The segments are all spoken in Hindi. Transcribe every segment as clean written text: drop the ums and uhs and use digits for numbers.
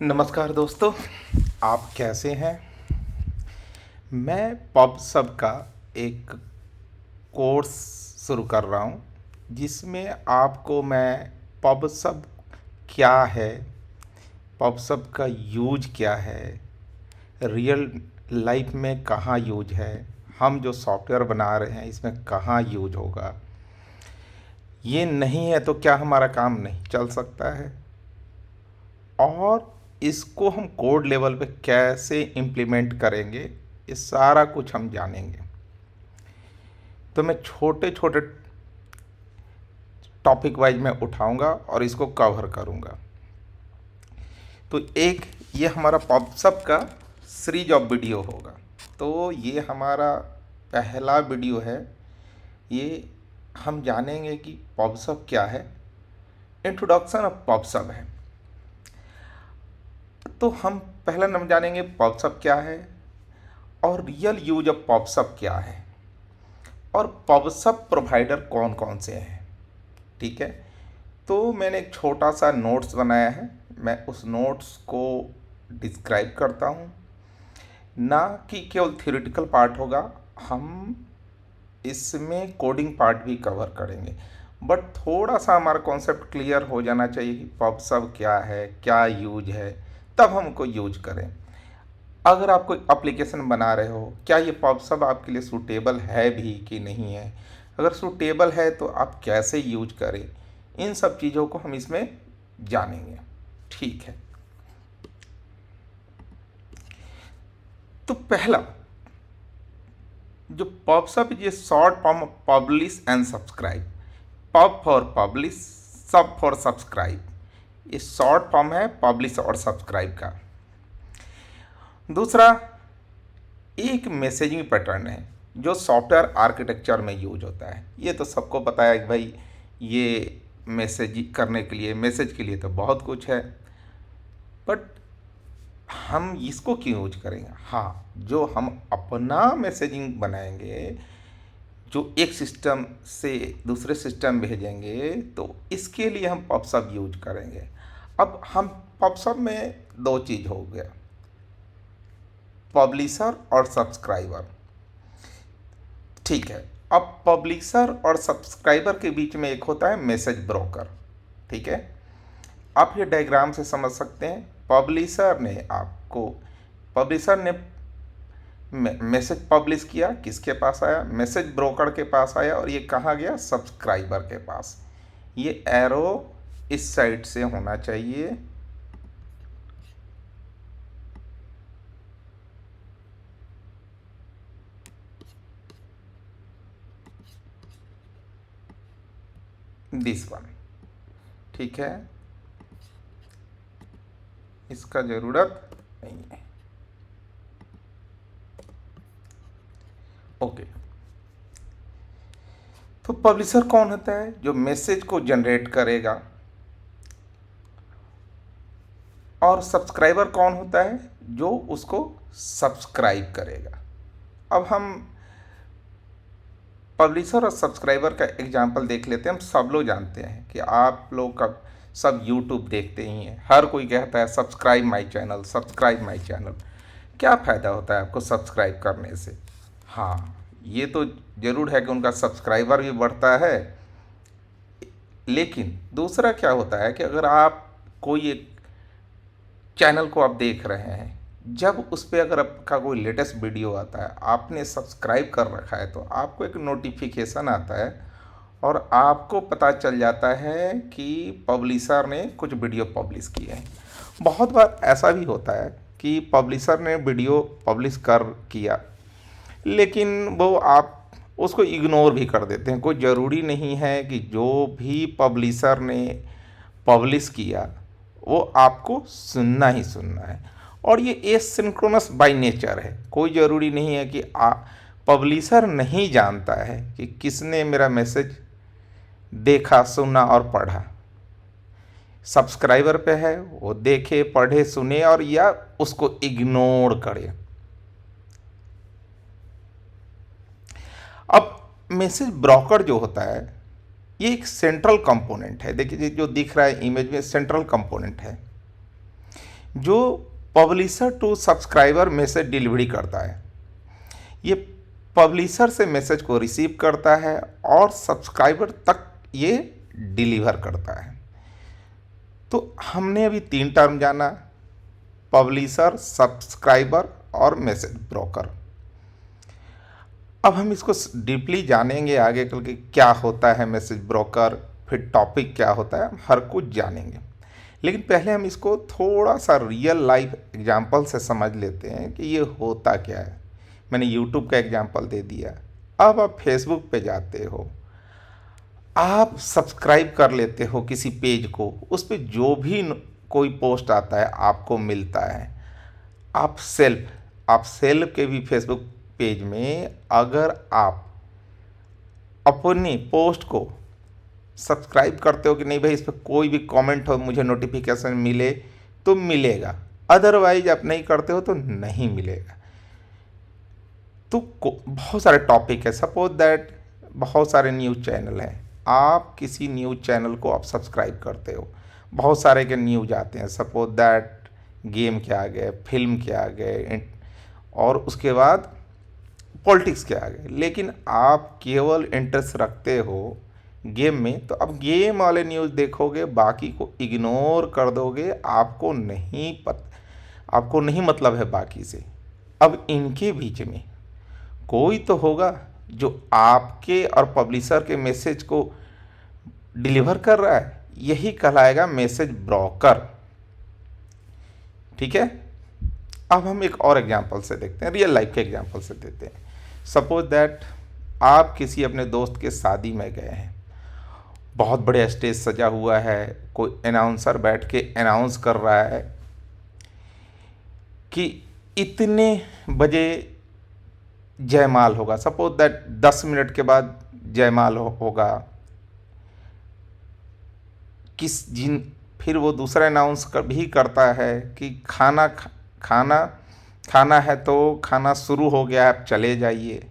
नमस्कार दोस्तों, आप कैसे हैं। मैं पब का एक कोर्स शुरू कर रहा हूँ जिसमें आपको मैं पब क्या है, पब का यूज क्या है, रियल लाइफ में कहाँ यूज है, हम जो सॉफ्टवेयर बना रहे हैं इसमें कहाँ यूज होगा, ये नहीं है तो क्या हमारा काम नहीं चल सकता है, और इसको हम कोड लेवल पे कैसे इम्प्लीमेंट करेंगे, ये सारा कुछ हम जानेंगे। तो मैं छोटे छोटे टॉपिक वाइज में उठाऊंगा और इसको कवर करूंगा। तो एक ये हमारा पॉपसप का सीरीज ऑफ वीडियो होगा। तो ये हमारा पहला वीडियो है। ये हम जानेंगे कि पॉपसप क्या है, इंट्रोडक्शन ऑफ पॉपसप है। तो हम पहला नाम जानेंगे पॉपसप क्या है और रियल यूज ऑफ पॉपसप क्या है और पॉपसप प्रोवाइडर कौन कौन से हैं। ठीक है, तो मैंने एक छोटा सा नोट्स बनाया है, मैं उस नोट्स को डिस्क्राइब करता हूँ। ना कि केवल थ्योरेटिकल पार्ट होगा, हम इसमें कोडिंग पार्ट भी कवर करेंगे, बट थोड़ा सा हमारा कॉन्सेप्ट क्लियर हो जाना चाहिए कि पॉपसप क्या है, क्या यूज है, तब हमको यूज करें। अगर आप कोई एप्लीकेशन बना रहे हो, क्या ये पॉपसप आपके लिए सूटेबल है भी कि नहीं है, अगर सूटेबल है तो आप कैसे यूज करें, इन सब चीज़ों को हम इसमें जानेंगे। ठीक है, तो पहला जो पॉपसप, ये short form publish and subscribe. Pub for publish, सब फॉर सब्सक्राइब, ये शॉर्ट फॉर्म है पब्लिश और सब्सक्राइब का। दूसरा एक मैसेजिंग पैटर्न है जो सॉफ्टवेयर आर्किटेक्चर में यूज होता है। ये तो सबको पता है कि भाई ये मैसेज करने के लिए, मैसेज के लिए तो बहुत कुछ है, बट हम इसको क्यों यूज करेंगे। हाँ, जो हम अपना मैसेजिंग बनाएंगे, जो एक सिस्टम से दूसरे सिस्टम भेजेंगे, तो इसके लिए हम पॉपसप यूज करेंगे। अब हम पॉपसप में दो चीज़ हो गया, पब्लिशर और सब्सक्राइबर। ठीक है, अब पब्लिशर और सब्सक्राइबर के बीच में एक होता है मैसेज ब्रोकर। ठीक है, आप ये डायग्राम से समझ सकते हैं। पब्लिशर ने मैसेज पब्लिश किया, किसके पास आया, मैसेज ब्रोकर के पास आया, और ये कहाँ गया, सब्सक्राइबर के पास। ये एरो इस साइड से होना चाहिए, दिस वन। ठीक है, इसका ज़रूरत नहीं है। ओके, तो पब्लिशर कौन होता है, जो मैसेज को जनरेट करेगा, और सब्सक्राइबर कौन होता है, जो उसको सब्सक्राइब करेगा। अब हम पब्लिशर और सब्सक्राइबर का एग्जांपल देख लेते हैं। हम सब लोग जानते हैं कि आप लोग का सब यूट्यूब देखते ही हैं, हर कोई कहता है subscribe my channel, subscribe my channel. क्या फ़ायदा होता है आपको सब्सक्राइब करने से। हाँ, ये तो ज़रूर है कि उनका सब्सक्राइबर भी बढ़ता है, लेकिन दूसरा क्या होता है कि अगर आप कोई एक चैनल को आप देख रहे हैं, जब उस पर अगर आपका कोई लेटेस्ट वीडियो आता है, आपने सब्सक्राइब कर रखा है, तो आपको एक नोटिफिकेशन आता है और आपको पता चल जाता है कि पब्लिशर ने कुछ वीडियो पब्लिश किए हैं। बहुत बार ऐसा भी होता है कि पब्लिशर ने वीडियो पब्लिश कर किया, लेकिन वो आप उसको इग्नोर भी कर देते हैं। कोई ज़रूरी नहीं है कि जो भी पब्लिशर ने पब्लिश किया वो आपको सुनना ही सुनना है, और ये एसिंक्रोनस बाय नेचर है। कोई ज़रूरी नहीं है कि पब्लिशर नहीं जानता है कि किसने मेरा मैसेज देखा, सुना और पढ़ा। सब्सक्राइबर पे है, वो देखे, पढ़े, सुने और या उसको इग्नोर करे। अब मैसेज ब्रोकर जो होता है, ये एक सेंट्रल कंपोनेंट है। देखिए जो दिख रहा है इमेज में, सेंट्रल कंपोनेंट है। जो publisher to subscriber message delivery करता है। ये पब्लिशर से मैसेज को रिसीव करता है और सब्सक्राइबर तक ये डिलीवर करता है। तो हमने अभी 3 टर्म जाना, पब्लिशर, सब्सक्राइबर और मैसेज ब्रोकर। अब हम इसको डीपली जानेंगे आगे कल के क्या होता है मैसेज ब्रोकर, फिर टॉपिक क्या होता है, हम हर कुछ जानेंगे। लेकिन पहले हम इसको थोड़ा सा रियल लाइफ एग्जांपल से समझ लेते हैं कि ये होता क्या है। मैंने यूट्यूब का एग्जांपल दे दिया। अब आप फेसबुक पे जाते हो, आप सब्सक्राइब कर लेते हो किसी पेज को, उस पर जो भी कोई पोस्ट आता है आपको मिलता है। आप सेल्फ के भी फेसबुक पेज में अगर आप अपनी पोस्ट को सब्सक्राइब करते हो कि नहीं भाई इस पर कोई भी कमेंट हो मुझे नोटिफिकेशन मिले तो मिलेगा, अदरवाइज आप नहीं करते हो तो नहीं मिलेगा। तो बहुत सारे टॉपिक है। सपोज दैट बहुत सारे न्यूज़ चैनल हैं, आप किसी न्यूज़ चैनल को आप सब्सक्राइब करते हो, बहुत सारे के न्यूज़ आते हैं। सपोज दैट गेम के आ गए, फिल्म के आ गए, और उसके बाद पॉलिटिक्स के आ गए। लेकिन आप केवल इंटरेस्ट रखते हो गेम में, तो अब गेम वाले न्यूज़ देखोगे, बाकी को इग्नोर कर दोगे, आपको नहीं मतलब है बाकी से। अब इनके बीच में कोई तो होगा जो आपके और पब्लिशर के मैसेज को डिलीवर कर रहा है, यही कहलाएगा मैसेज ब्रोकर। ठीक है। अब हम एक और एग्जांपल से देखते हैं, रियल लाइफ के एग्जांपल से देते हैं। सपोज दैट आप किसी अपने दोस्त के शादी में गए हैं, बहुत बड़े स्टेज सजा हुआ है, कोई अनाउंसर बैठ के अनाउंस कर रहा है कि इतने बजे जयमाल होगा। सपोज दैट 10 मिनट के बाद जयमाल होगा। फिर वो दूसरा अनाउंस भी करता है कि खाना है तो खाना शुरू हो गया, आप चले जाइए।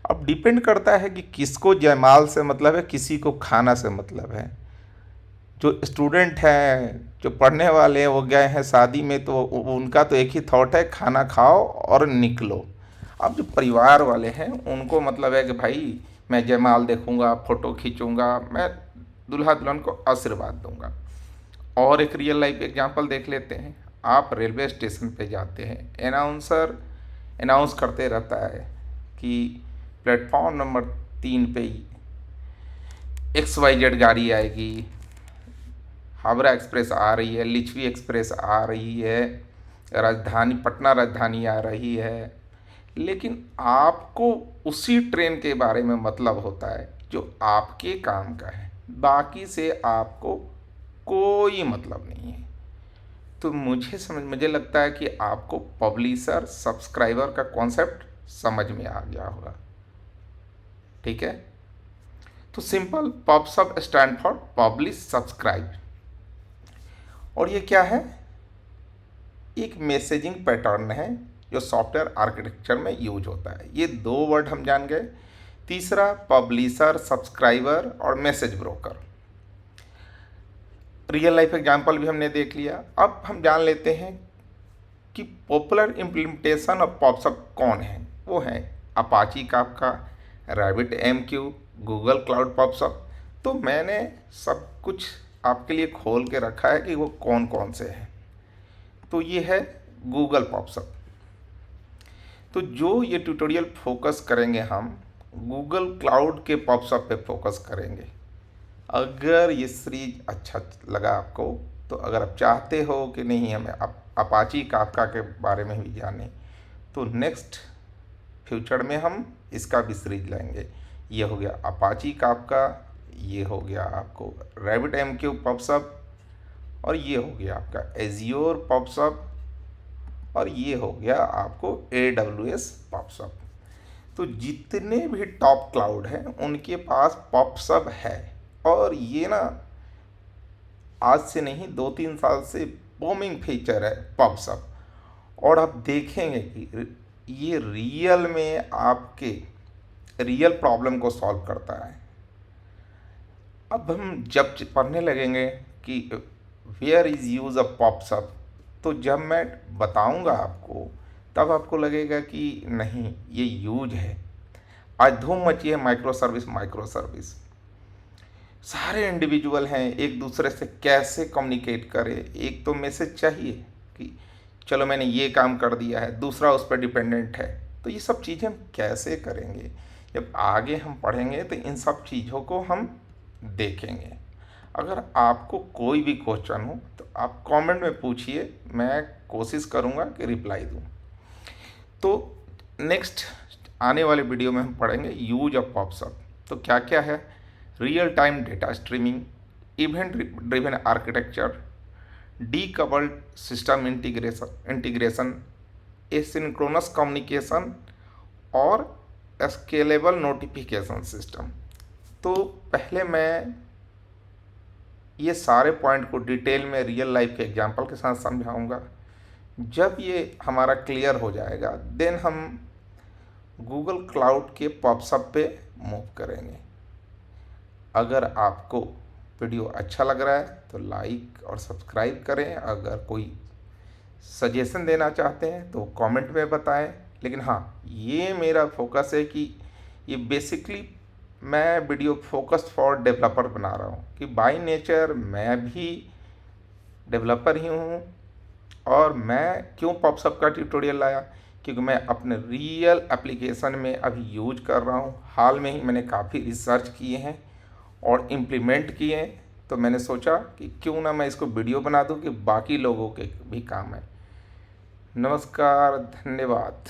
अब डिपेंड करता है कि किसको जयमाल से मतलब है, किसी को खाना से मतलब है। जो स्टूडेंट हैं, जो पढ़ने वाले हैं, वो गए हैं शादी में, तो उनका तो एक ही थॉट है, खाना खाओ और निकलो। अब जो परिवार वाले हैं उनको मतलब है कि भाई मैं जयमाल देखूंगा, फ़ोटो खींचूंगा, मैं दूल्हा दुल्हन को आशीर्वाद दूंगा। और एक रियल लाइफ एग्जांपल देख लेते हैं। आप रेलवे स्टेशन पे जाते हैं, अनाउंसर अनाउंस करते रहता है कि प्लेटफॉर्म नंबर 3 पे XYZ गाड़ी आएगी, हावड़ा एक्सप्रेस आ रही है, लिच्छवी एक्सप्रेस आ रही है, पटना राजधानी आ रही है। लेकिन आपको उसी ट्रेन के बारे में मतलब होता है जो आपके काम का है, बाकी से आपको कोई मतलब नहीं है। तो मुझे लगता है कि आपको पब्लिशर सब्सक्राइबर का कॉन्सेप्ट समझ में आ गया होगा। ठीक है। तो simple pub stand for publish subscribe. और ये क्या है? एक मैसेजिंग पैटर्न है जो सॉफ्टवेयर आर्किटेक्चर में यूज होता है। ये 2 वर्ड हम जान गए। तीसरा पब्लिशर, सब्सक्राइबर और message broker. Real life example भी हमने देख लिया। अब हम जान लेते हैं कि पॉपुलर इम्प्लीमेंटेशन ऑफ पॉपअप कौन है। वो है Apache Kafka, RabbitMQ, Google cloud popup. तो मैंने सब कुछ आपके लिए खोल के रखा है कि वो कौन कौन से हैं। तो ये है गूगल पॉपअप। तो जो ये ट्यूटोरियल फोकस करेंगे, हम गूगल क्लाउड के पॉपअप पे फोकस करेंगे। अगर ये सीरीज अच्छा लगा आपको, तो अगर आप चाहते हो कि नहीं हमें अपाची काफका के बारे में भी जाने, तो नेक्स्ट फ्यूचर में हम इसका भी सीरीज लेंगे। ये हो गया अपाची काफका, ये हो गया आपको RabbitMQ पॉपअप, और ये हो गया आपका एजियोर पॉपअप, और ये हो गया आपको AWS पॉपअप। तो जितने भी टॉप क्लाउड हैं उनके पास पॉपअप है। और ये ना आज से नहीं, 2-3 साल से बूमिंग फीचर है पॉपअप। और आप देखेंगे कि ये रियल में आपके रियल प्रॉब्लम को सॉल्व करता है। अब हम जब पढ़ने लगेंगे कि where is use of popup, तो जब मैं बताऊंगा आपको तब आपको लगेगा कि नहीं ये यूज है। आज धूम मची है माइक्रो सर्विस। सारे इंडिविजुअल हैं, एक दूसरे से कैसे कम्युनिकेट करें। एक तो मैसेज चाहिए कि चलो मैंने ये काम कर दिया है, दूसरा उस पर डिपेंडेंट है। तो ये सब चीज़ें हम कैसे करेंगे, जब आगे हम पढ़ेंगे तो इन सब चीज़ों को हम देखेंगे। अगर आपको कोई भी क्वेश्चन हो तो आप कमेंट में पूछिए, मैं कोशिश करूँगा कि रिप्लाई दूँ। तो नेक्स्ट आने वाले वीडियो में हम पढ़ेंगे यूज ऑफ पॉप्सअप। तो क्या क्या है, real time data streaming, event driven architecture, decoupled system integration, asynchronous communication और स्केलेबल नोटिफिकेशन सिस्टम। तो पहले मैं ये सारे पॉइंट को डिटेल में रियल लाइफ के एग्जांपल के साथ समझाऊंगा। जब ये हमारा क्लियर हो जाएगा देन हम गूगल क्लाउड के पॉप्सअप पे मूव करेंगे। अगर आपको वीडियो अच्छा लग रहा है तो लाइक और सब्सक्राइब करें। अगर कोई सजेशन देना चाहते हैं तो कमेंट में बताएं। लेकिन हाँ, ये मेरा फोकस है कि ये बेसिकली मैं वीडियो फोकस्ड फॉर डेवलपर बना रहा हूँ कि बाय नेचर मैं भी डेवलपर ही हूँ। और मैं क्यों पॉप्सअप का ट्यूटोरियल लाया, क्योंकि मैं अपने रियल एप्लीकेशन में अभी यूज कर रहा हूँ। हाल में ही मैंने काफ़ी रिसर्च किए हैं और इम्प्लीमेंट किए हैं। तो मैंने सोचा कि क्यों ना मैं इसको वीडियो बना दूँ कि बाकी लोगों के भी काम है। नमस्कार, धन्यवाद।